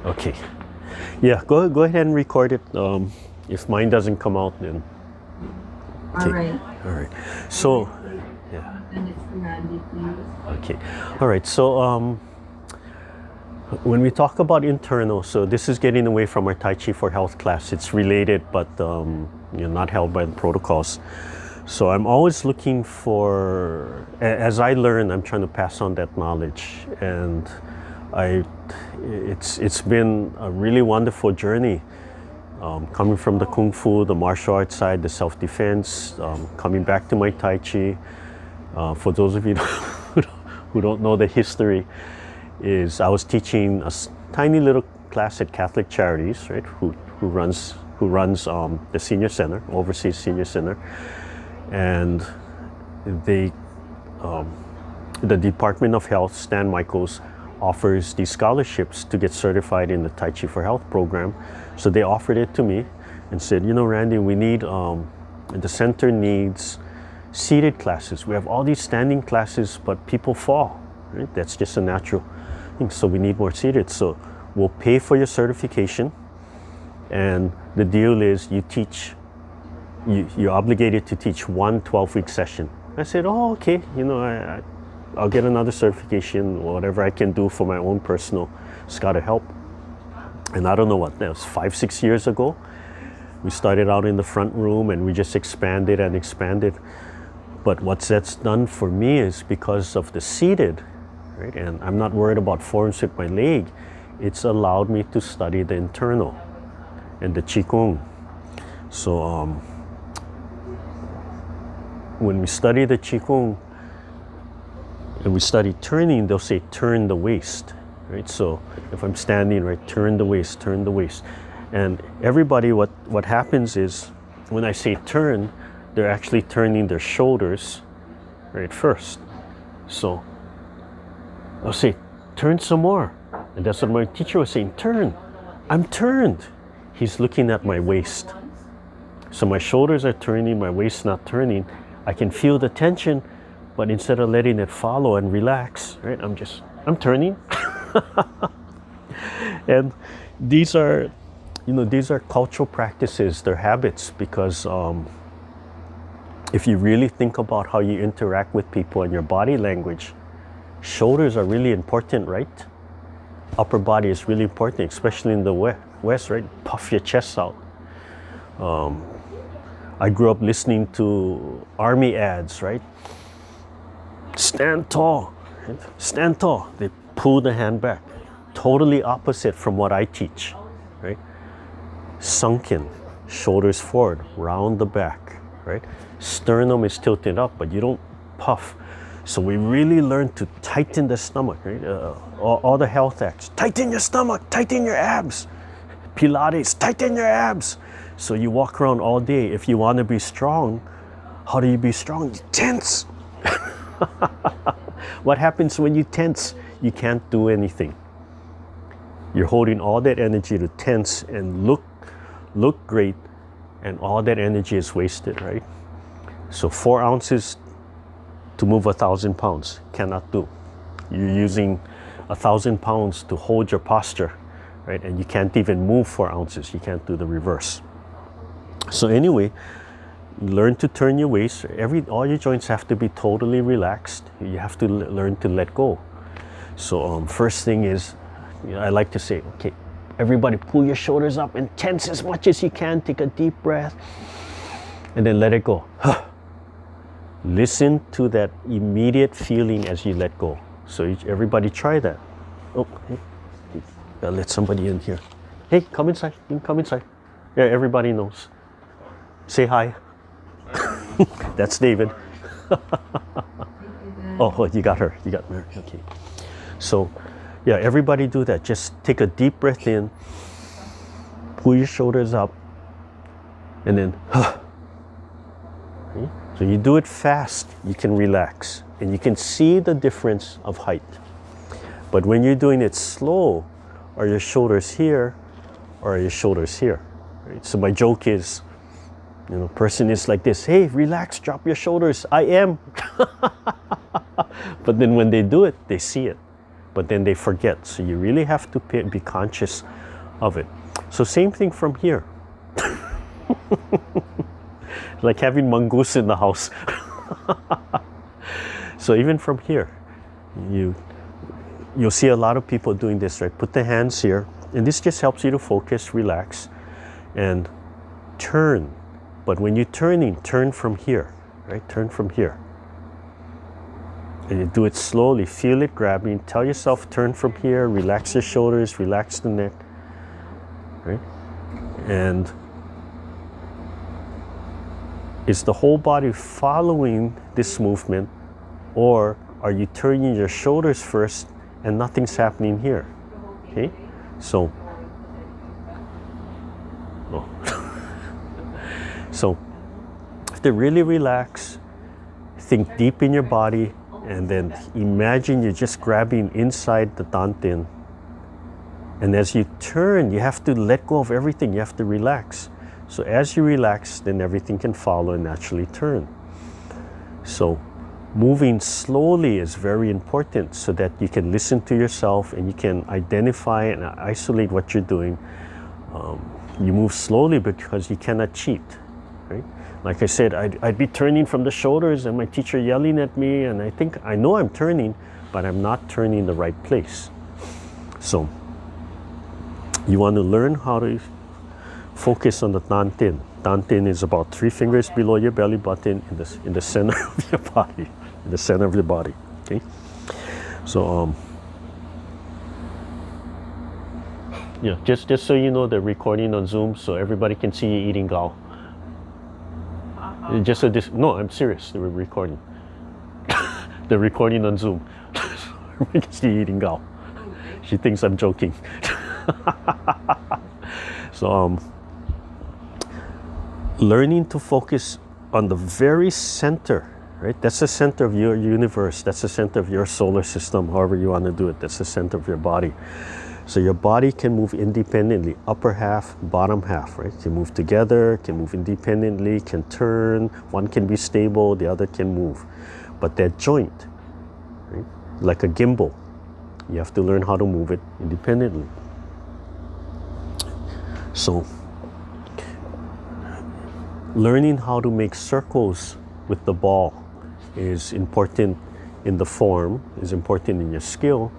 Okay. Yeah, go ahead and record it. If mine doesn't come out, then. Okay. All right. So, yeah. Okay. All right. So, when we talk about internal, so this is getting away from our Tai Chi for Health class. It's related, but not held by the protocols. So I'm always looking for, as I learn, I'm trying to pass on that knowledge, and it's been a really wonderful journey. Coming from the Kung Fu, the martial arts side, the self-defense, coming back to my Tai Chi. For those of you who don't know the history, is I was teaching a tiny little class at Catholic Charities, right? Who runs the senior center, overseas senior center, and the Department of Health, Stan Michaels, offers these scholarships to get certified in the Tai Chi for Health program. So they offered it to me and said, Randy, we need the center needs seated classes. We have all these standing classes, but people fall. Right? That's just a natural thing. So we need more seated. So we'll pay for your certification, and the deal is you teach. You're obligated to teach one 12-week session. I said, oh, okay. I'll get another certification, whatever I can do for my own personal. It's got to help. And I don't know what, that was 5-6 years ago. We started out in the front room and we just expanded and expanded. But what that's done for me is because of the seated, right? And I'm not worried about forms with my leg. It's allowed me to study the internal and the Qigong. So when we study the Qigong and we study turning, they'll say turn the waist, right? So if I'm standing, right, turn the waist, turn the waist. And everybody, what happens is when I say turn, they're actually turning their shoulders, right, first. So I'll say, turn some more. And that's what my teacher was saying, turn. I'm turned. He's looking at my waist. So my shoulders are turning, my waist not turning. I can feel the tension, but instead of letting it follow and relax, right, I'm turning. And these are cultural practices, they're habits, because if you really think about how you interact with people and your body language, shoulders are really important, right? Upper body is really important, especially in the West, right? Puff your chest out. I grew up listening to army ads, right? Stand tall, right? Stand tall. They pull the hand back. Totally opposite from what I teach, right? Sunken, shoulders forward, round the back, right? Sternum is tilted up, but you don't puff. So we really learn to tighten the stomach, right? All the health acts. Tighten your stomach, tighten your abs. Pilates, tighten your abs. So you walk around all day. If you want to be strong, how do you be strong? You tense. What happens when you tense? You can't do anything. You're holding all that energy to tense and look great, and all that energy is wasted, right? So 4 ounces to move 1,000 pounds, cannot do. You're using 1,000 pounds to hold your posture, right? And you can't even move 4 ounces. You can't do the reverse. So anyway, learn to turn your waist. All your joints have to be totally relaxed. You have to learn to let go. So first thing is, I like to say, okay, everybody pull your shoulders up and tense as much as you can. Take a deep breath and then let it go. Listen to that immediate feeling as you let go. So everybody try that. Oh, hey, gotta let somebody in here. Hey, come inside. You can come inside. Yeah, everybody knows. Say hi. That's David. Oh, you got her. You got Mary. Okay. So, yeah, everybody do that. Just take a deep breath in, pull your shoulders up, and then, okay? So you do it fast, you can relax, and you can see the difference of height. But when you're doing it slow, are your shoulders here, or are your shoulders here? Right? So my joke is, person is like this, hey, relax, drop your shoulders, I am. But then when they do it, they see it. but then they forget. So you really have to be conscious of it. So same thing from here. Like having mongoose in the house. So even from here, you'll see a lot of people doing this, right? Put the hands here, and this just helps you to focus, relax, and turn. But when you're turning, turn from here, right? Turn from here. And you do it slowly, feel it grabbing, tell yourself turn from here, relax your shoulders, relax the neck, right? And is the whole body following this movement, or are you turning your shoulders first and nothing's happening here? Okay, so so you have to really relax, think deep in your body, and then imagine you're just grabbing inside the Dan Tian. And as you turn, you have to let go of everything, you have to relax. So as you relax, then everything can follow and naturally turn. So moving slowly is very important so that you can listen to yourself and you can identify and isolate what you're doing. You move slowly because you cannot cheat, right? Like I said, I'd be turning from the shoulders and my teacher yelling at me, and I know I'm turning, but I'm not turning the right place. So you want to learn how to focus on the Dan Tian. Dan Tian is about 3 fingers below your belly button in the center of your body. In the center of your body. Okay. So yeah, just so you know, they're recording on Zoom, so everybody can see you eating gao. Just so this, no, I'm serious. They were recording. They're recording on Zoom. We can see you eating gao. She thinks I'm joking. So learning to focus on the very center, right? That's the center of your universe. That's the center of your solar system, however you want to do it. That's the center of your body. So your body can move independently, upper half, bottom half, right? Can move together, can move independently, can turn. One can be stable, the other can move. But that joint, right? Like a gimbal, you have to learn how to move it independently. So learning how to make circles with the ball is important in the form, is important in your skill,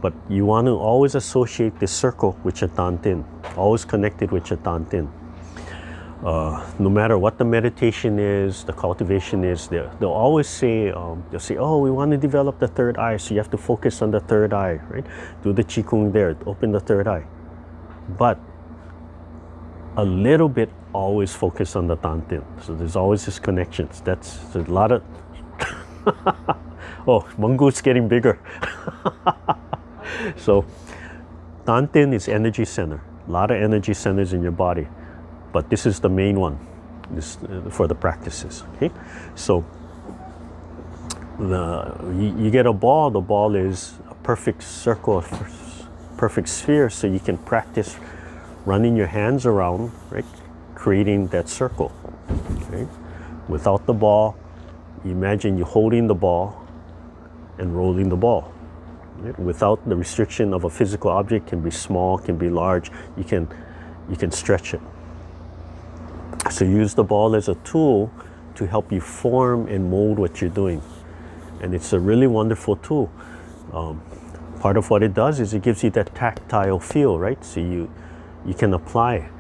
but you want to always associate this circle with your Dan Tian, always connected with your Dan Tian. No matter what the meditation is, the cultivation is, they'll always say, they'll say, oh, we want to develop the third eye, so you have to focus on the third eye, right? Do the Qigong there, open the third eye. But a little bit always focus on the Dan Tian. So there's always this connections. That's a lot of, oh, mongoose getting bigger. So Dan Tian is energy center. A lot of energy centers in your body. But this is the main one for the practices, okay? So you get a ball, the ball is a perfect circle, perfect sphere, so you can practice running your hands around, right? Creating that circle, okay? Without the ball, imagine you holding the ball and rolling the ball. Right? Without the restriction of a physical object, can be small, can be large, you can stretch it. So use the ball as a tool to help you form and mold what you're doing. And it's a really wonderful tool. Part of what it does is it gives you that tactile feel, right? So you can apply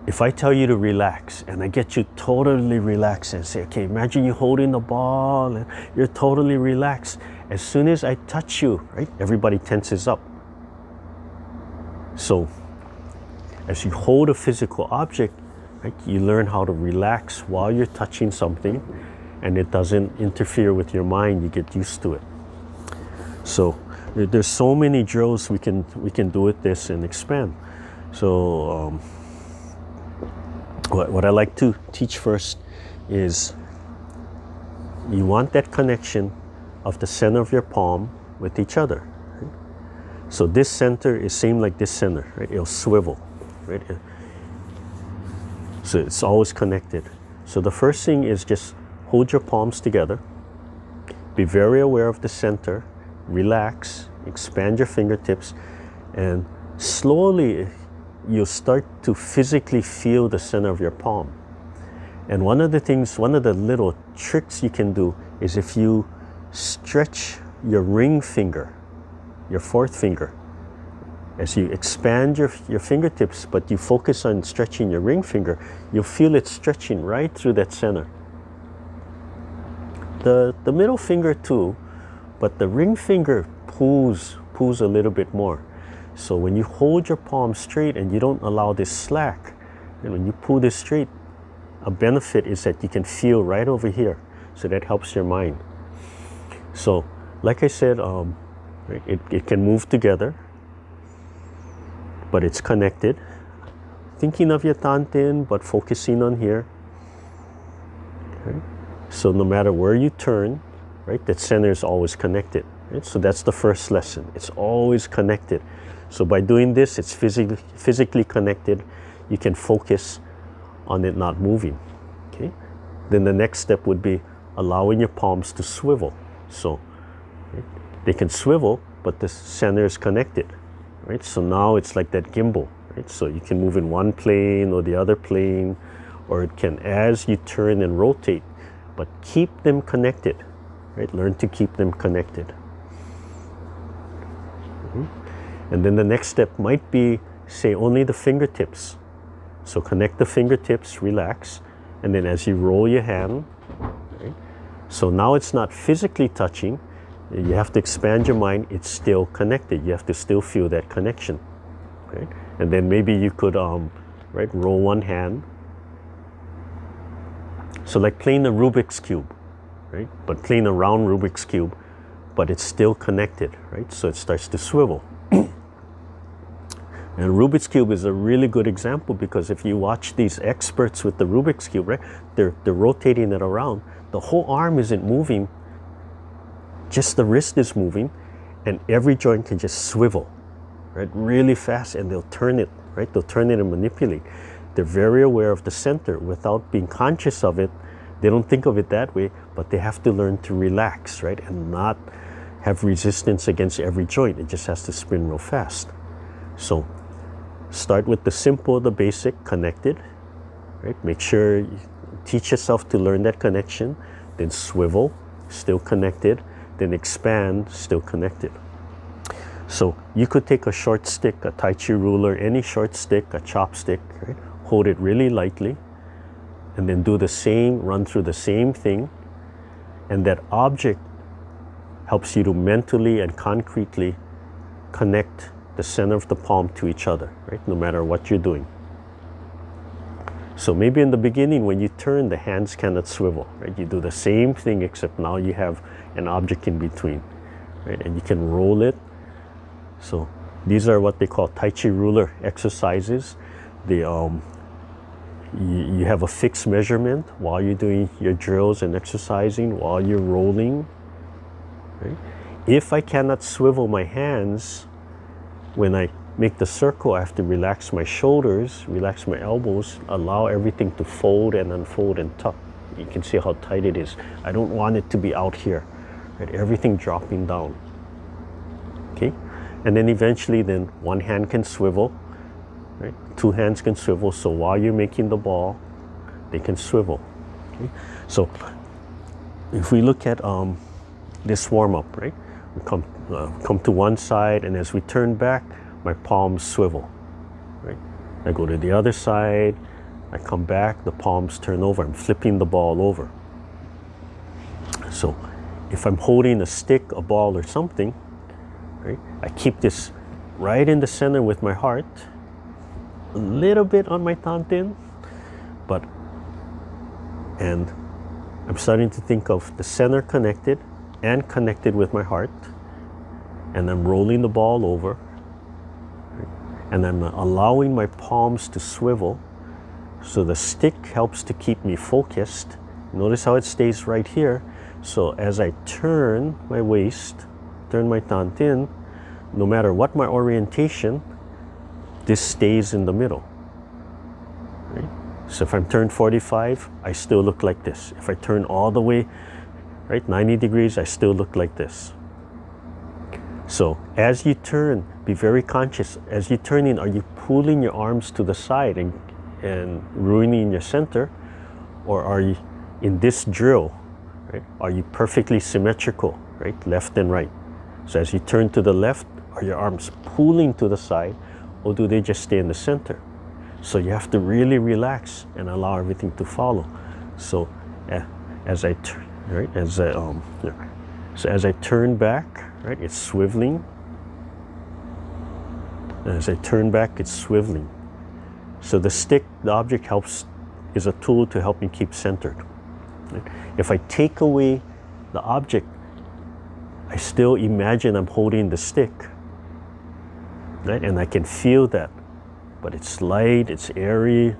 if I tell you to relax and I get you totally relaxed and say, okay, imagine you holding the ball and you're totally relaxed. As soon as I touch you, right, everybody tenses up. So as you hold a physical object, right, you learn how to relax while you're touching something, and it doesn't interfere with your mind. You get used to it. So there's so many drills we can do with this and expand. So what I like to teach first is you want that connection of the center of your palm with each other. Right? So this center is same like this center, right? It'll swivel, right? So it's always connected. So the first thing is just hold your palms together. Be very aware of the center relax, expand your fingertips, and slowly you'll start to physically feel the center of your palm. And one of the little tricks you can do is if you stretch your ring finger, your fourth finger, as you expand your fingertips, but you focus on stretching your ring finger, you'll feel it stretching right through that center. The middle finger too, but the ring finger pulls a little bit more. So when you hold your palm straight and you don't allow this slack, and when you pull this straight, a benefit is that you can feel right over here. So that helps your mind. So like I said, it can move together, but it's connected. Thinking of your Dan Tian, but focusing on here. Okay. So no matter where you turn, right, that center is always connected. Right? So that's the first lesson. It's always connected. So by doing this, it's physically connected. You can focus on it not moving. Okay. Then the next step would be allowing your palms to swivel. So right, they can swivel, but the center is connected. Right? So now it's like that gimbal. Right? So you can move in one plane or the other plane, or it can, as you turn and rotate, but keep them connected. Right? Learn to keep them connected. Mm-hmm. And then the next step might be, say, only the fingertips. So connect the fingertips, relax, and then as you roll your hand, right? So now it's not physically touching. You have to expand your mind. It's still connected. You have to still feel that connection, right? And then maybe you could, right, roll one hand. So like playing a Rubik's Cube, right? But playing a round Rubik's Cube, but it's still connected, right? So it starts to swivel. And Rubik's Cube is a really good example, because if you watch these experts with the Rubik's Cube, right, they're rotating it around. The whole arm isn't moving, just the wrist is moving, and every joint can just swivel, right, really fast, and they'll turn it, right? They'll turn it and manipulate. They're very aware of the center without being conscious of it. They don't think of it that way, but they have to learn to relax, right, and not have resistance against every joint. It just has to spin real fast. So start with the simple, the basic, connected, right? Make sure you teach yourself to learn that connection, then swivel, still connected, then expand, still connected. So you could take a short stick, a Taichi ruler, any short stick, a chopstick, right? Hold it really lightly, and then do the same, run through the same thing, and that object helps you to mentally and concretely connect the center of the palm to each other, right? No matter what you're doing. So maybe in the beginning when you turn, the hands cannot swivel, right? You do the same thing, except now you have an object in between, right? And you can roll it. So these are what they call Taichi ruler exercises. You have a fixed measurement while you're doing your drills and exercising, while you're rolling, right? If I cannot swivel my hands, when I make the circle, I have to relax my shoulders, relax my elbows, allow everything to fold and unfold and tuck. You can see how tight it is. I don't want it to be out here, right? Everything dropping down, okay? And then eventually then one hand can swivel, right? Two hands can swivel, so while you're making the ball, they can swivel, okay? So if we look at this warm-up, right? We come to one side, and as we turn back, my palms swivel, right? I go to the other side, I come back, the palms turn over. I'm flipping the ball over. So if I'm holding a stick, a ball, or something, right, I keep this right in the center with my heart, a little bit on my Dan Tian, and I'm starting to think of the center connected and connected with my heart, and I'm rolling the ball over, and I'm allowing my palms to swivel, so the stick helps to keep me focused. Notice how it stays right here. So as I turn my waist, turn my Dan Tian, no matter what my orientation, this stays in the middle, right? So if I'm turned 45, I still look like this. If I turn all the way, right, 90 degrees, I still look like this. So as you turn, be very conscious. As you turn in, are you pulling your arms to the side and ruining your center? Or are you, in this drill, right, are you perfectly symmetrical, right, left and right? So as you turn to the left, are your arms pulling to the side, or do they just stay in the center? So you have to really relax and allow everything to follow. So as I turn, right, so as I turn back, right, it's swiveling. And as I turn back, it's swiveling. So the stick, the object is a tool to help me keep centered. Right? If I take away the object, I still imagine I'm holding the stick, right? And I can feel that, but it's light, it's airy,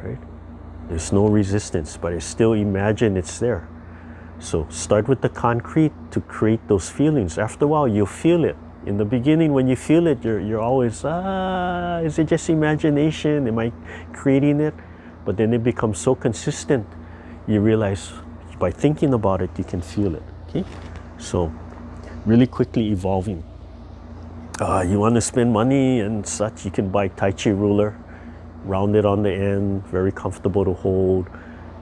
right? There's no resistance, but I still imagine it's there. So start with the concrete to create those feelings. After a while, you'll feel it. In the beginning, when you feel it, you're always, is it just imagination? Am I creating it? But then it becomes so consistent, you realize by thinking about it, you can feel it, okay? So really quickly evolving. You want to spend money and such, you can buy Taichi ruler, rounded on the end, very comfortable to hold.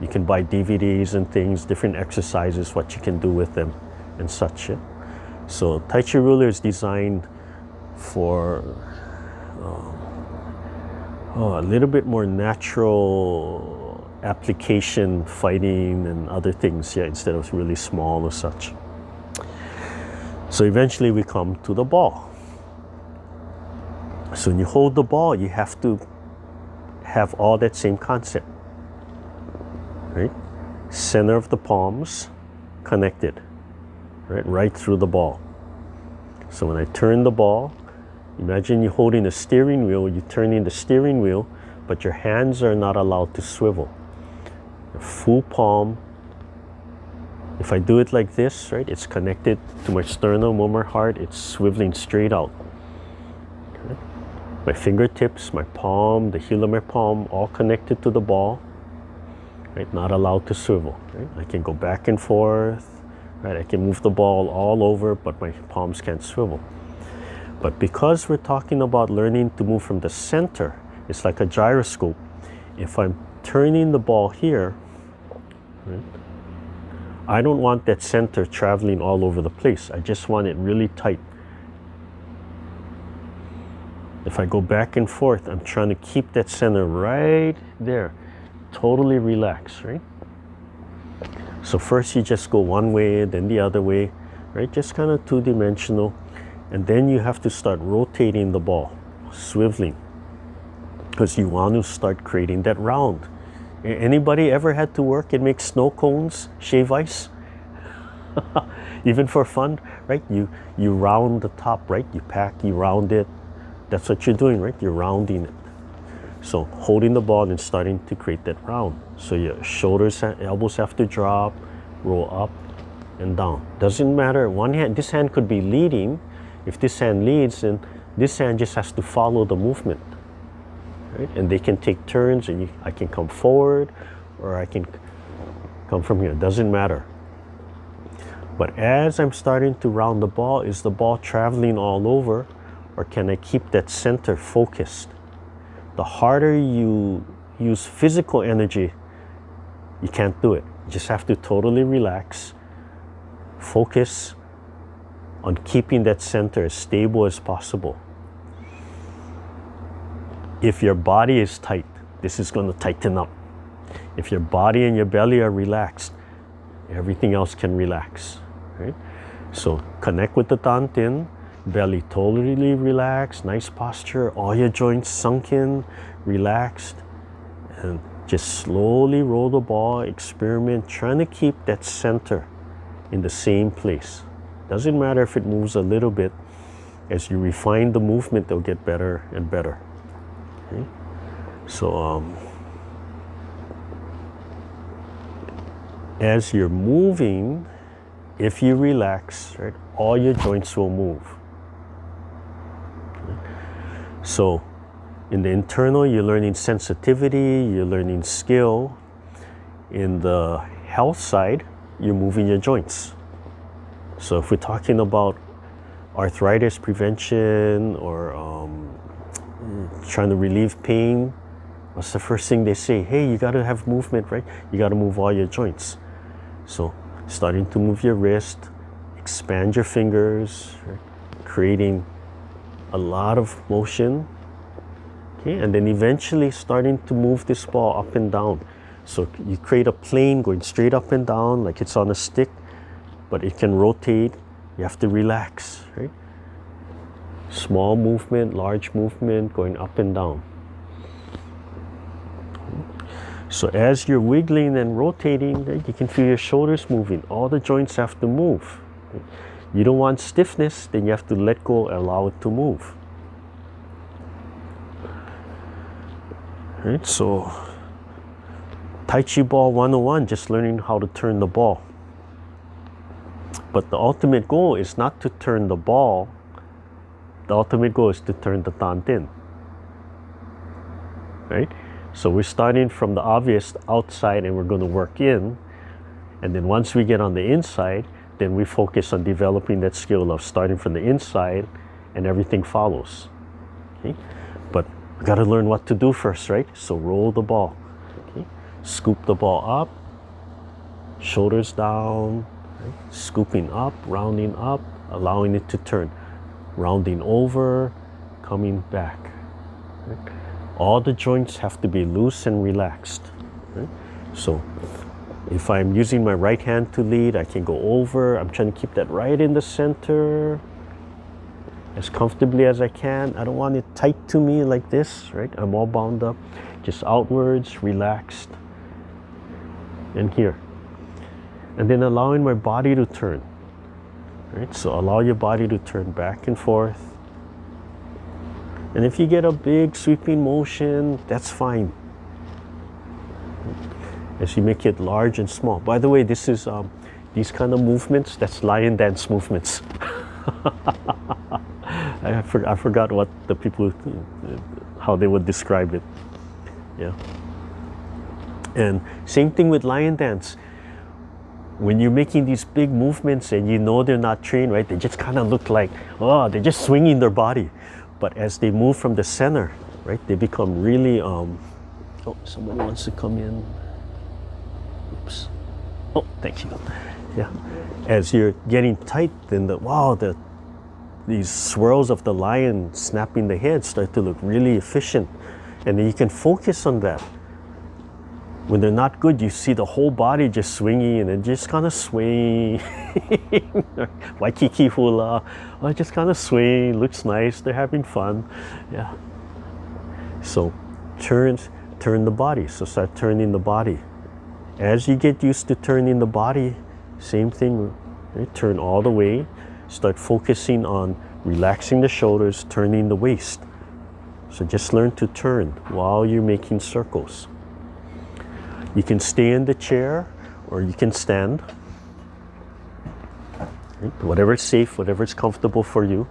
You can buy DVDs and things, different exercises, what you can do with them and such. Yeah? So Taichi ruler is designed for a little bit more natural application, fighting and other things, yeah, instead of really small or such. So eventually we come to the ball. So when you hold the ball, you have to have all that same concept, right? Center of the palms connected, right through the ball. So when I turn the ball, imagine you're holding a steering wheel, you're turning the steering wheel, but your hands are not allowed to swivel. Your full palm, if I do it like this, right, it's connected to my sternum or my heart, it's swiveling straight out. Okay. My fingertips, my palm, the heel of my palm, all connected to the ball, right, not allowed to swivel. Right? I can go back and forth, right, I can move the ball all over, but my palms can't swivel. But because we're talking about learning to move from the center, it's like a gyroscope. If I'm turning the ball here, right, I don't want that center traveling all over the place. I just want it really tight. If I go back and forth, I'm trying to keep that center right there, totally relaxed, right? So first you just go one way, then the other way, right? Just kind of two-dimensional. And then you have to start rotating the ball, swiveling, because you want to start creating that round. Anybody ever had to work and make snow cones, shave ice? Even for fun, right? You round the top, right? You pack, you round it. That's what you're doing, right? You're rounding it. So holding the ball and starting to create that round. So your shoulders, elbows have to drop, roll up and down. Doesn't matter, one hand, this hand could be leading. If this hand leads, then this hand just has to follow the movement, right? And they can take turns, and I can come forward, or I can come from here. Doesn't matter. But as I'm starting to round the ball, is the ball traveling all over, or can I keep that center focused? The harder you use physical energy, you can't do it. You just have to totally relax, focus on keeping that center as stable as possible. If your body is tight, this is going to tighten up. If your body and your belly are relaxed, everything else can relax, right? So connect with the Dan Tian, belly totally relaxed, nice posture, all your joints sunk in, relaxed, and just slowly roll the ball, experiment, trying to keep that center in the same place. Doesn't matter if it moves a little bit. As you refine the movement, they'll get better and better. Okay? So as you're moving, if you relax, right, all your joints will move. Okay? So in the internal, you're learning sensitivity, you're learning skill. In the health side, you're moving your joints. So if we're talking about arthritis prevention or trying to relieve pain, what's the first thing they say? Hey, you got to have movement, right? You got to move all your joints. So starting to move your wrist, expand your fingers, right? Creating a lot of motion. Okay, and then eventually starting to move this ball up and down. So you create a plane going straight up and down like it's on a stick, but it can rotate. You have to relax, right? Small movement, large movement, going up and down. So as you're wiggling and rotating, right, you can feel your shoulders moving. All the joints have to move. Right? You don't want stiffness, then you have to let go, allow it to move. Right, so Taichi Ball 101, just learning how to turn the ball. But the ultimate goal is not to turn the ball. The ultimate goal is to turn the Dan Tian. Right? So we're starting from the obvious outside and we're going to work in. And then once we get on the inside, then we focus on developing that skill of starting from the inside and everything follows. Okay? But we got to learn what to do first, right? So roll the ball. Okay? Scoop the ball up, shoulders down, right? Scooping up, rounding up, allowing it to turn. Rounding over, coming back. Right? All the joints have to be loose and relaxed. Right? So if I'm using my right hand to lead, I can go over. I'm trying to keep that right in the center as comfortably as I can. I don't want it tight to me like this, right? I'm all bound up. Just outwards, relaxed. And here. And then allowing my body to turn. Right? So allow your body to turn back and forth. And if you get a big sweeping motion, that's fine. As you make it large and small. By the way, this is these kind of movements, that's lion dance movements. I forgot what the people, how they would describe it. Yeah. And same thing with lion dance. When you're making these big movements and you know they're not trained, right? They just kind of look like, oh, they're just swinging their body. But as they move from the center, right, they become really, oh, somebody wants to come in. Oops. Oh, thank you. Yeah. As you're getting tight, then these swirls of the lion snapping the head start to look really efficient. And then you can focus on that. When they're not good, you see the whole body just swinging and then just kind of swaying. Waikiki hula, just kind of swing, looks nice, they're having fun. Yeah. So turn the body. So start turning the body. As you get used to turning the body, same thing, right? Turn all the way. Start focusing on relaxing the shoulders, turning the waist. So just learn to turn while you're making circles. You can stay in the chair or you can stand. Right? Whatever is safe, whatever is comfortable for you.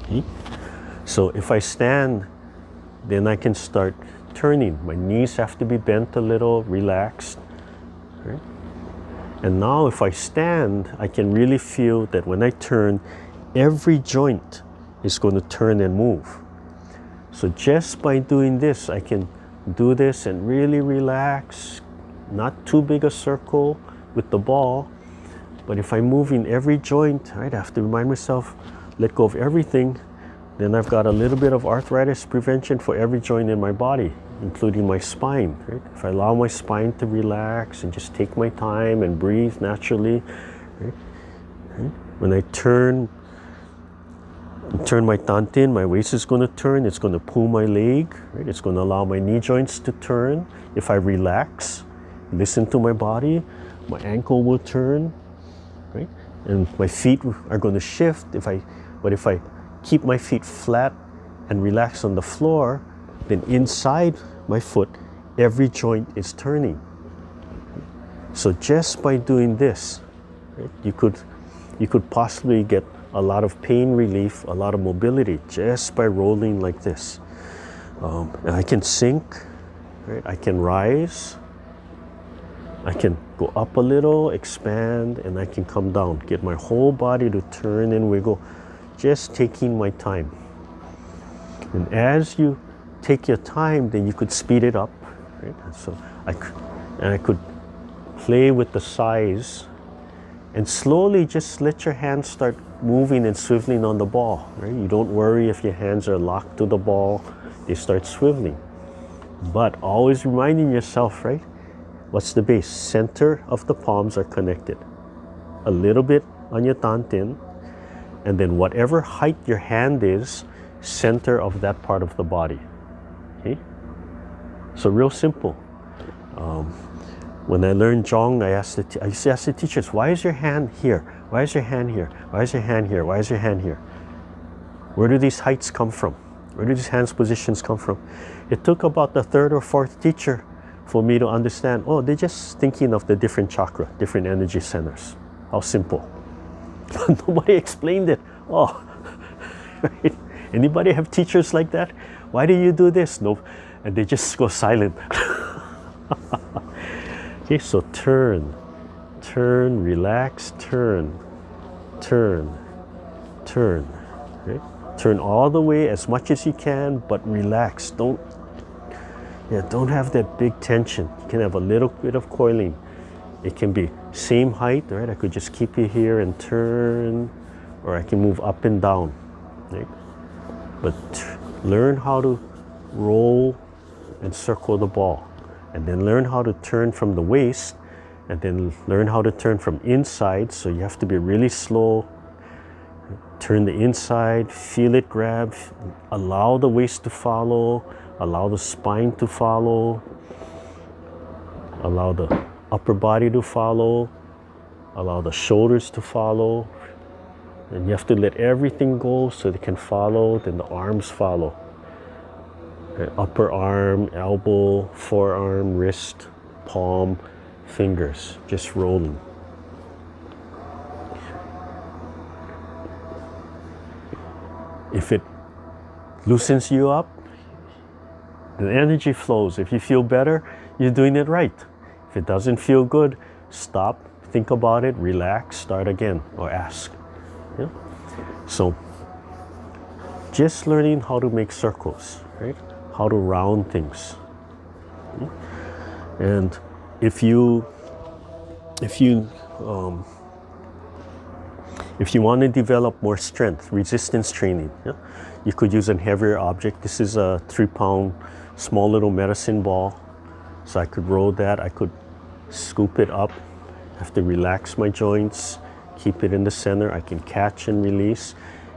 Okay? So if I stand, then I can start turning. My knees have to be bent a little, relaxed. Right? And now if I stand, I can really feel that when I turn, every joint is going to turn and move. So just by doing this, I can do this and really relax, not too big a circle with the ball. But if I'm moving every joint, right, I have to remind myself, let go of everything. Then I've got a little bit of arthritis prevention for every joint in my body, including my spine. Right? If I allow my spine to relax and just take my time and breathe naturally, right? Right? When I turn my Dan Tian, my waist is going to turn, it's going to pull my leg, right? It's going to allow my knee joints to turn. If I relax, listen to my body, my ankle will turn, right? And my feet are going to shift. But if I keep my feet flat and relax on the floor, then inside my foot, every joint is turning. So just by doing this, right, you could possibly get a lot of pain relief, a lot of mobility just by rolling like this. And I can sink, right? I can rise, I can go up a little, expand, and I can come down. Get my whole body to turn and wiggle, just taking my time. And as you take your time, then you could speed it up, right? So I could play with the size and slowly just let your hands start moving and swiveling on the ball, right? You don't worry if your hands are locked to the ball, they start swiveling. But always reminding yourself, right? What's the base? Center of the palms are connected. A little bit on your Dan Tian, and then whatever height your hand is, center of that part of the body. Okay? So real simple. When I learned Qigong, I used to ask the teachers, why is your hand here? Why is your hand here? Why is your hand here? Why is your hand here? Where do these heights come from? Where do these hands positions come from? It took about the third or fourth teacher for me to understand, oh, they're just thinking of the different chakra, different energy centers. How simple. Nobody explained it. Oh, right? Anybody have teachers like that? Why do you do this? No, and they just go silent. Okay, so turn, relax, turn, right? Turn all the way as much as you can, but relax. Don't have that big tension. You can have a little bit of coiling. It can be same height, right? I could just keep you here and turn, or I can move up and down, right? But learn how to roll and circle the ball, and then learn how to turn from the waist, and then learn how to turn from inside. So you have to be really slow. Turn the inside, feel it grab, allow the waist to follow, allow the spine to follow, allow the upper body to follow, allow the shoulders to follow. And you have to let everything go so they can follow, then the arms follow. Okay, upper arm, elbow, forearm, wrist, palm, fingers, just rolling. If it loosens you up, the energy flows. If you feel better, you're doing it right. If it doesn't feel good, stop, think about it, relax, start again, or ask. Yeah? So, just learning how to make circles, right? How to round things. And if you want to develop more strength, resistance training, yeah, you could use a heavier object. This is a 3-pound small little medicine ball. So I could roll that, I could scoop it up, I have to relax my joints, keep it in the center. I can catch and release.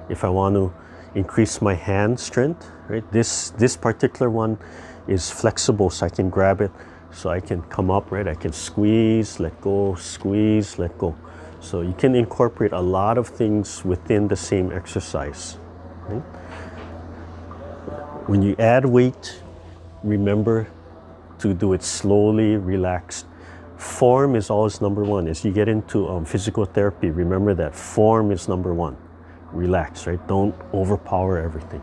If I want to increase my hand strength, right? This particular one is flexible, so I can grab it, so I can come up, right? I can squeeze, let go, squeeze, let go. So you can incorporate a lot of things within the same exercise. Right? When you add weight, remember to do it slowly, relaxed. Form is always number one. As you get into physical therapy, remember that form is number one. Relax, right? Don't overpower everything.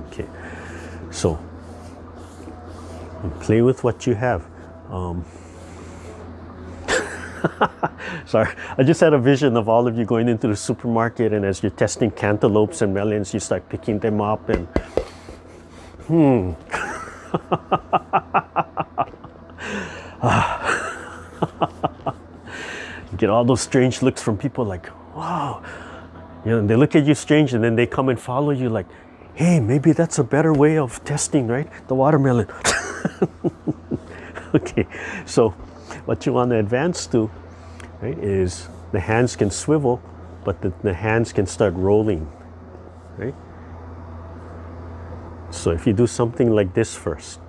Okay, so play with what you have. Sorry, I just had a vision of all of you going into the supermarket, and as you're testing cantaloupes and melons, you start picking them up and you get all those strange looks from people like, wow. You know, and they look at you strange, and then they come and follow you like, hey, maybe that's a better way of testing, right? The watermelon. Okay, so what you want to advance to, right, is the hands can swivel, but the hands can start rolling, right? So if you do something like this first,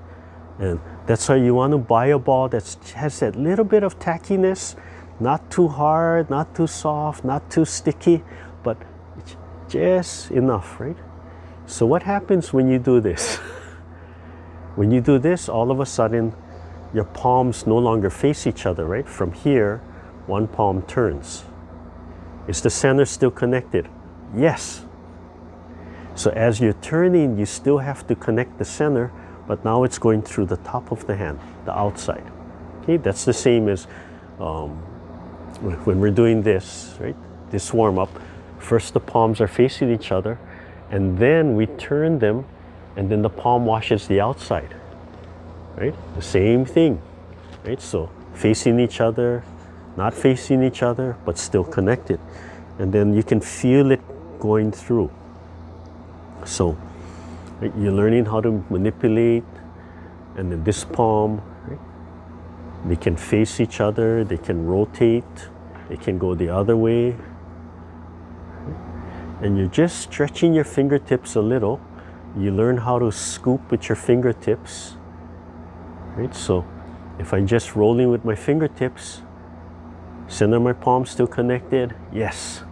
and that's why you want to buy a ball that has that little bit of tackiness, not too hard, not too soft, not too sticky, but just enough, right? So what happens when you do this? When you do this, all of a sudden, your palms no longer face each other, right? From here, one palm turns. Is the center still connected? Yes. So as you're turning, you still have to connect the center, but now it's going through the top of the hand, the outside. Okay, that's the same as when we're doing this, right, this warm-up, first the palms are facing each other, and then we turn them, and then the palm washes the outside, right? The same thing, right? So facing each other, not facing each other, but still connected. And then you can feel it going through. So right, you're learning how to manipulate, and then this palm, right, they can face each other, they can rotate, they can go the other way. And you're just stretching your fingertips a little. You learn how to scoop with your fingertips, right? So if I'm just rolling with my fingertips, center of my palm still connected, yes.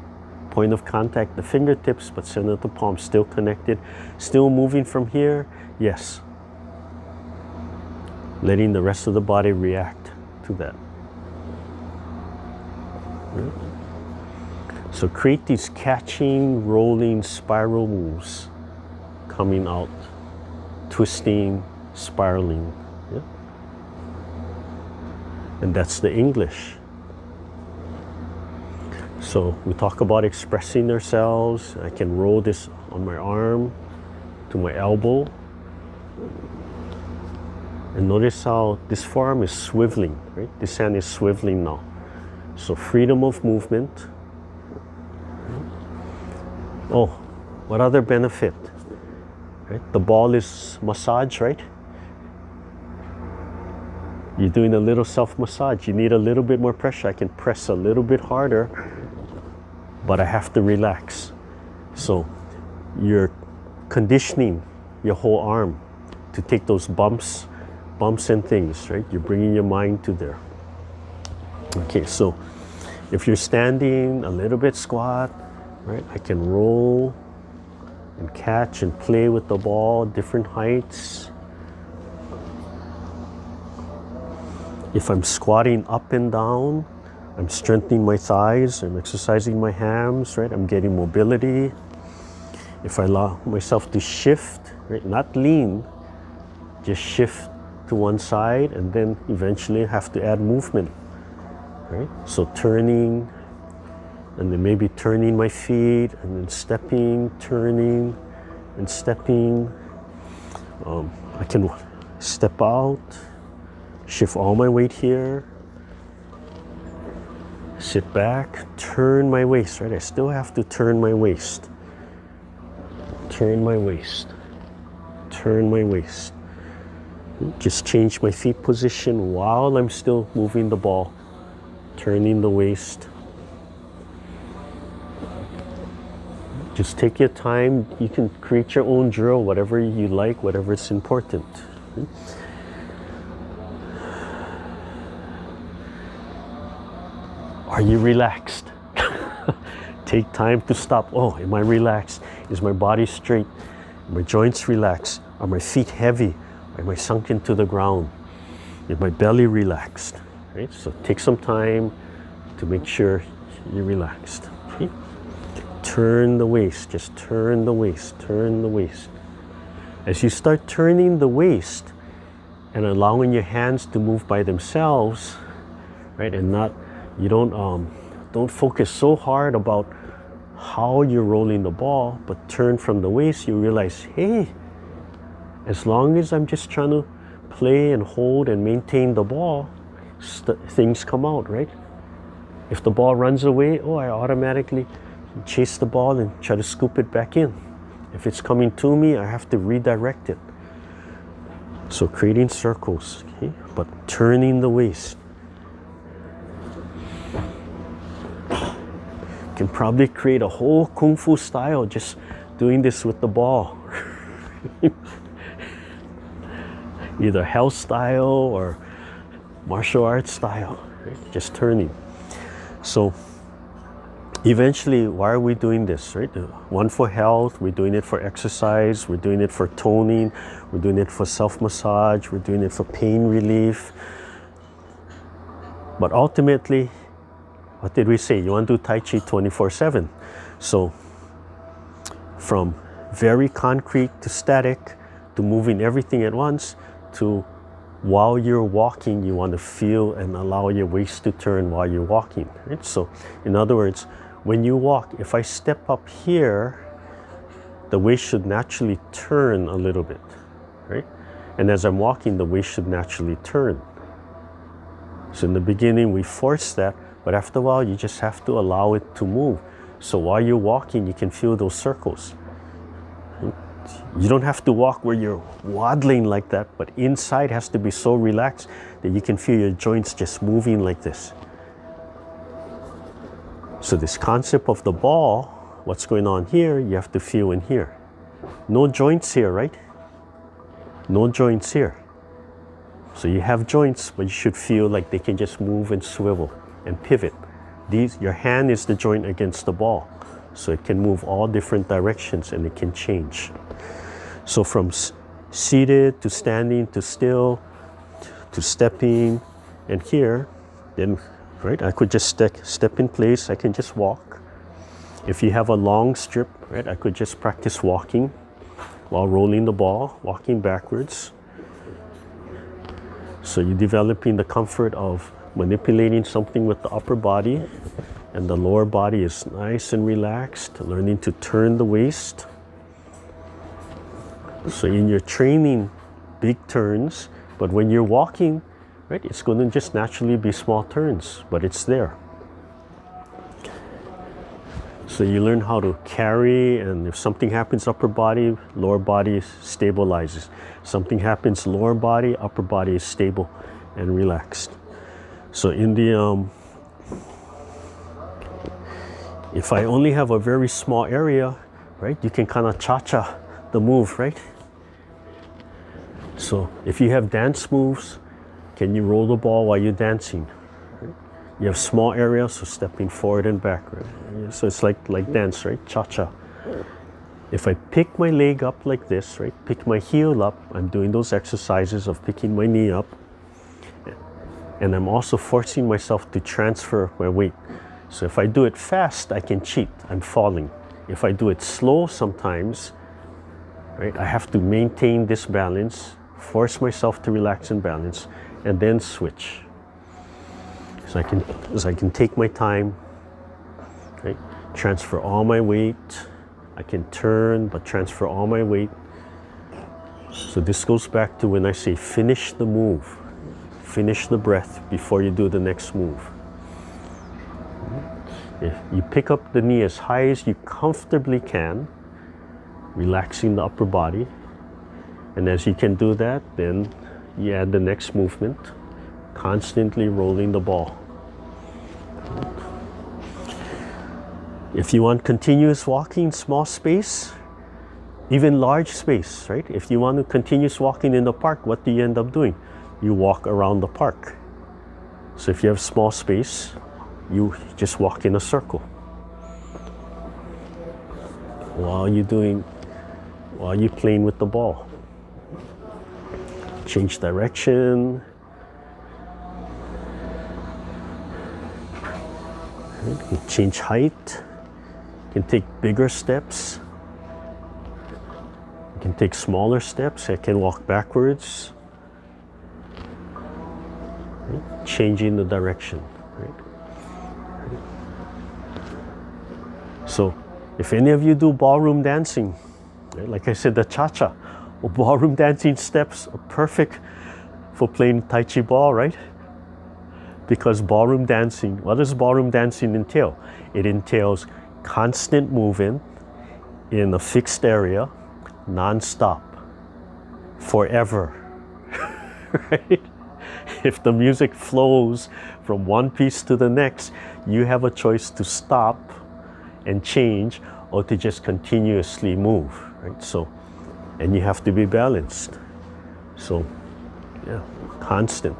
Point of contact, the fingertips, but center of the palm still connected. Still moving from here, yes. Letting the rest of the body react to that. Right? So create these catching, rolling, spiral moves. Coming out, twisting, spiraling. Yeah? And that's the English. So we talk about expressing ourselves. I can roll this on my arm to my elbow. And notice how this forearm is swiveling, right? This hand is swiveling now. So freedom of movement. Oh, what other benefit? Right? The ball is massage, right? You're doing a little self-massage. You need a little bit more pressure. I can press a little bit harder, but I have to relax. So you're conditioning your whole arm to take those bumps and things, right? You're bringing your mind to there. Okay, so if you're standing, a little bit squat, right? I can roll and catch and play with the ball, different heights. If I'm squatting up and down, I'm strengthening my thighs, I'm exercising my hams, right? I'm getting mobility. If I allow myself to shift, right? Not lean, just shift to one side, and then eventually have to add movement, right? So turning, and then maybe turning my feet, and then stepping, turning, and stepping. I can step out, shift all my weight here, sit back, turn my waist, right? I still have to turn my waist. Turn my waist. Turn my waist. Just change my feet position while I'm still moving the ball. Turning the waist. Just take your time. You can create your own drill, whatever you like, whatever is important. Are you relaxed? Take time to stop. Oh, am I relaxed? Is my body straight? Are my joints relaxed? Are my feet heavy? Am I sunk into the ground? Is my belly relaxed? Right? So take some time to make sure you're relaxed. Okay? Turn the waist, just turn the waist, turn the waist. As you start turning the waist and allowing your hands to move by themselves, right, and not, you don't focus so hard about how you're rolling the ball, but turn from the waist, you realize, hey, as long as I'm just trying to play and hold and maintain the ball, things come out, right? If the ball runs away, oh, I automatically chase the ball and try to scoop it back in. If it's coming to me, I have to redirect it. So creating circles, okay? But turning the waist. You can probably create a whole Kung Fu style just doing this with the ball. Either health style or martial arts style, right? Just turning. So eventually, why are we doing this, right? One, for health, we're doing it for exercise, we're doing it for toning, we're doing it for self-massage, we're doing it for pain relief. But ultimately, what did we say? You want to do Tai Chi 24/7. So from very concrete to static, to moving everything at once, to while you're walking, you want to feel and allow your waist to turn while you're walking, right? So in other words, when you walk, if I step up here, the waist should naturally turn a little bit, right? And as I'm walking, the waist should naturally turn. So in the beginning, we force that, but after a while, you just have to allow it to move. So while you're walking, you can feel those circles. You don't have to walk where you're waddling like that, but inside has to be so relaxed that you can feel your joints just moving like this. So this concept of the ball, what's going on here, you have to feel in here. No joints here, right? No joints here. So you have joints, but you should feel like they can just move and swivel and pivot. Your hand is the joint against the ball, so it can move all different directions and it can change. So from seated to standing to still to stepping, and here, then, right, I could just step in place, I can just walk. If you have a long strip, right, I could just practice walking while rolling the ball, walking backwards. So you're developing the comfort of manipulating something with the upper body, and the lower body is nice and relaxed, learning to turn the waist. So in your training, big turns, but when you're walking, right, it's going to just naturally be small turns, but it's there. So you learn how to carry, and if something happens upper body, lower body stabilizes. Something happens lower body, upper body is stable and relaxed. So in the, if I only have a very small area, right, you can kind of cha-cha the move, right? So if you have dance moves, can you roll the ball while you're dancing? Right? You have small areas, so stepping forward and back, right? So it's like dance, right? Cha-cha. If I pick my leg up like this, right? Pick my heel up, I'm doing those exercises of picking my knee up. And I'm also forcing myself to transfer my weight. So if I do it fast, I can cheat, I'm falling. If I do it slow sometimes, right, I have to maintain this balance, force myself to relax and balance, and then switch. So I can take my time, right, transfer all my weight. I can turn, but transfer all my weight. So this goes back to when I say finish the move. Finish the breath before you do the next move. If you pick up the knee as high as you comfortably can, relaxing the upper body. And as you can do that, then you add the next movement, constantly rolling the ball. If you want continuous walking, small space, even large space, right? If you want to continuous walking in the park, what do you end up doing? You walk around the park. So if you have small space, you just walk in a circle. While you're playing with the ball. Change direction. Change height. You can take bigger steps. You can take smaller steps. I can walk backwards. Right? Changing the direction. Right? So, if any of you do ballroom dancing, right, like I said, the cha-cha, or ballroom dancing steps are perfect for playing Taichi Ball, right? Because ballroom dancing, what does ballroom dancing entail? It entails constant movement in a fixed area, non-stop, forever, right? If the music flows from one piece to the next, you have a choice to stop and change, or to just continuously move, right? So, and you have to be balanced. So, yeah, constant.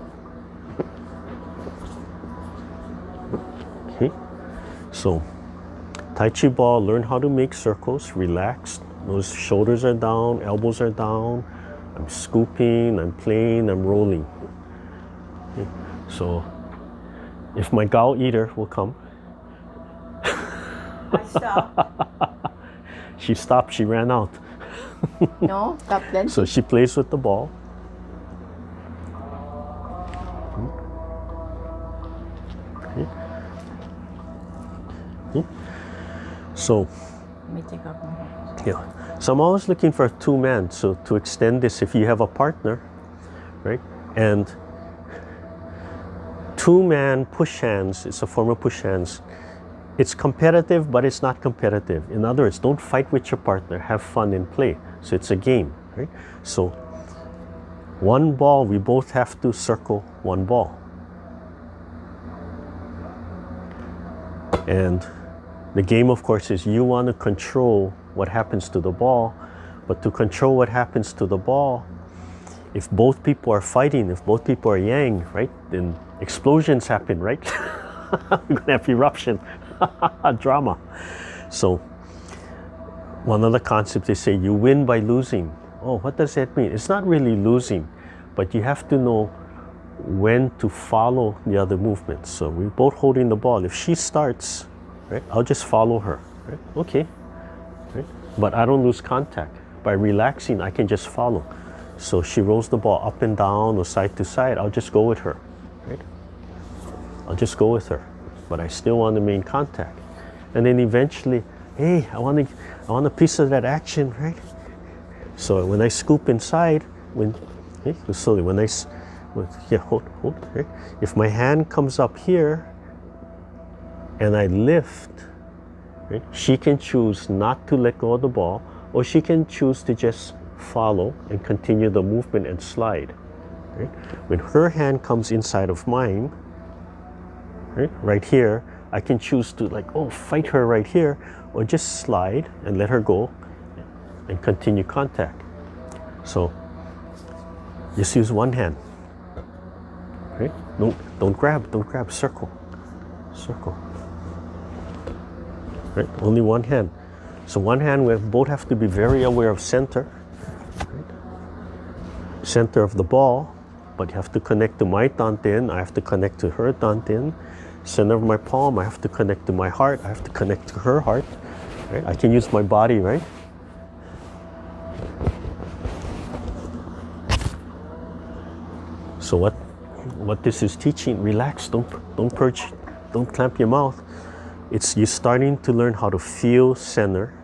Okay, so Taichi Ball, learn how to make circles, relaxed. Those shoulders are down, elbows are down. I'm scooping, I'm playing, I'm rolling. Okay. So, if my Gao eater will come. She stopped, she ran out. No, stop then. So she plays with the ball. So, yeah. So I'm always looking for a two-man. So to extend this, if you have a partner, right? And two-man push hands, it's a form of push hands. It's competitive, but it's not competitive. In other words, don't fight with your partner. Have fun and play. So it's a game, right? So one ball, we both have to circle one ball. And the game, of course, is you want to control what happens to the ball. But to control what happens to the ball, if both people are fighting, if both people are yang, right, then explosions happen, right? We're going to have eruption, drama. So one of the concepts, they say you win by losing. Oh, what does that mean? It's not really losing, but you have to know when to follow the other movements. So we're both holding the ball. If she starts, right, I'll just follow her. Right? Okay, right? But I don't lose contact. By relaxing, I can just follow. So she rolls the ball up and down or side to side, I'll just go with her. Right? I'll just go with her, but I still want to maintain contact. And then eventually, hey, I want a piece of that action, right? So when I scoop inside, hold, right? If my hand comes up here and I lift, right, she can choose not to let go of the ball, or she can choose to just follow and continue the movement and slide. Right? When her hand comes inside of mine, right here, I can choose to fight her right here, or just slide and let her go and continue contact. So just use one hand. Right? Don't grab, circle. Right? Only one hand. So one hand, we both have to be very aware of center. Right? Center of the ball, but you have to connect to my Dan Tian, I have to connect to her Dan Tian. Center of my palm, I have to connect to my heart, I have to connect to her heart. Right? I can use my body, right? So what this is teaching, relax, don't perch, don't clamp your mouth. It's you starting to learn how to feel center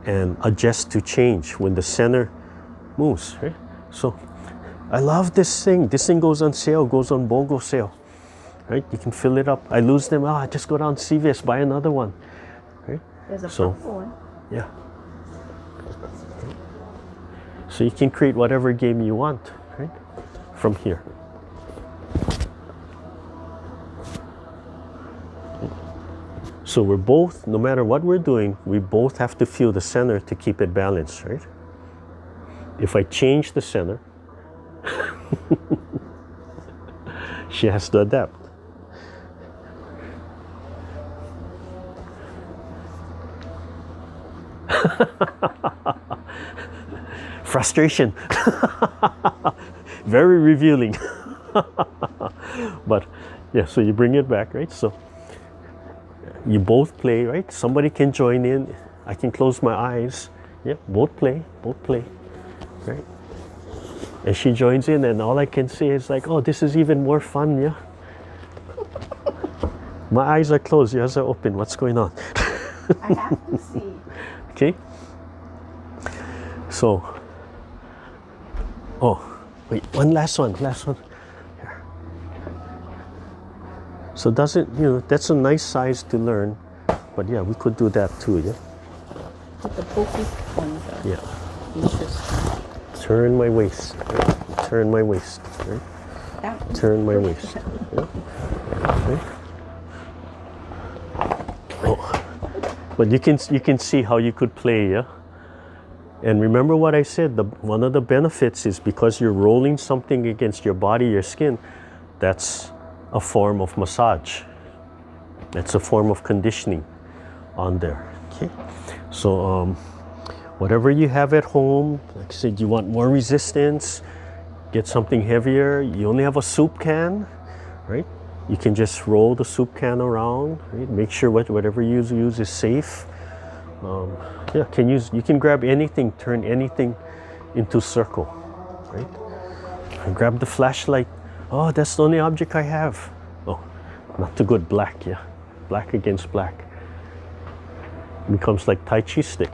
and adjust to change when the center moves, right? So I love this thing. This thing goes on sale, goes on BOGO sale, right? You can fill it up. I lose them. I just go down CVS, buy another one, right? There's a purple one. Yeah. So you can create whatever game you want, right? From here. So we're both, no matter what we're doing, we both have to feel the center to keep it balanced, right? If I change the center, she has to adapt. Frustration. Very revealing. But yeah, so you bring it back, right? So you both play, right? Somebody can join in. I can close my eyes. Yeah, both play, right? And she joins in, and all I can say is like, oh, this is even more fun, yeah? My eyes are closed, your eyes are open. What's going on? I have to see. Okay. So, oh, wait, one last one. Here. So that's a nice size to learn, but yeah, we could do that too, yeah? But the bulky ones are interesting. Turn my waist, right? Turn my waist, right? Turn my waist. Yeah. Okay. Oh. But you can see how you could play, yeah? And remember what I said, one of the benefits is because you're rolling something against your body, your skin, that's a form of massage. That's a form of conditioning on there, okay? So whatever you have at home, like I said, you want more resistance, get something heavier, you only have a soup can, right? You can just roll the soup can around, right? Make sure whatever you use is safe. Yeah, you can grab anything, turn anything into circle, right? And grab the flashlight. Oh, that's the only object I have. Oh, not too good, black, yeah. Black against black. It becomes like Tai Chi stick.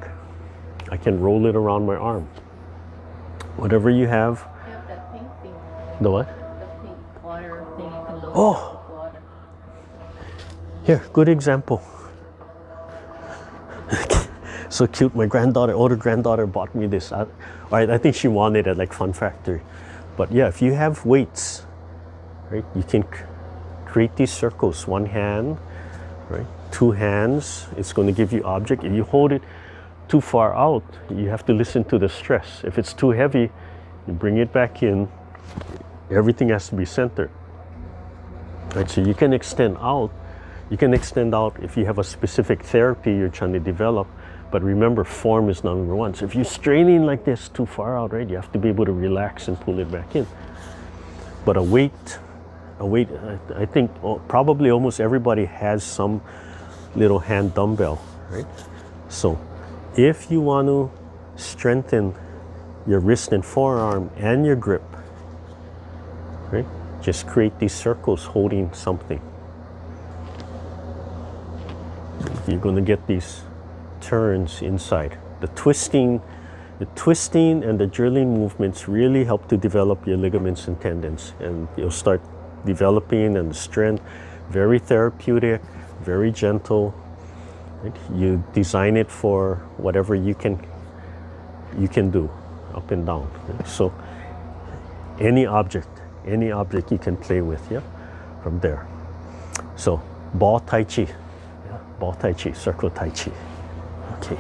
I can roll it around my arm. Whatever you have. You have that pink thing. The what? The pink water thing you can look Oh! water. Here, good example. So cute. My older granddaughter bought me this. I think she wanted it like Fun Factory. But yeah, if you have weights, right, you can create these circles. One hand, right? Two hands. It's going to give you object. If you hold it too far out, you have to listen to the stress. If it's too heavy, you bring it back in. Everything has to be centered. Right, so you can extend out. You can extend out if you have a specific therapy you're trying to develop. But remember, form is number one. So if you're straining like this too far out, right, you have to be able to relax and pull it back in. But a weight, I think probably almost everybody has some little hand dumbbell, right? So if you want to strengthen your wrist and forearm and your grip, right, just create these circles holding something. You're going to get these turns inside. The twisting and the drilling movements really help to develop your ligaments and tendons, and you'll start developing and the strength. Very therapeutic, very gentle. Right? You design it for whatever you can do, up and down. Right? So any object you can play with, yeah, from there. So ball Tai Chi, yeah, ball Tai Chi, circle Tai Chi. Okay.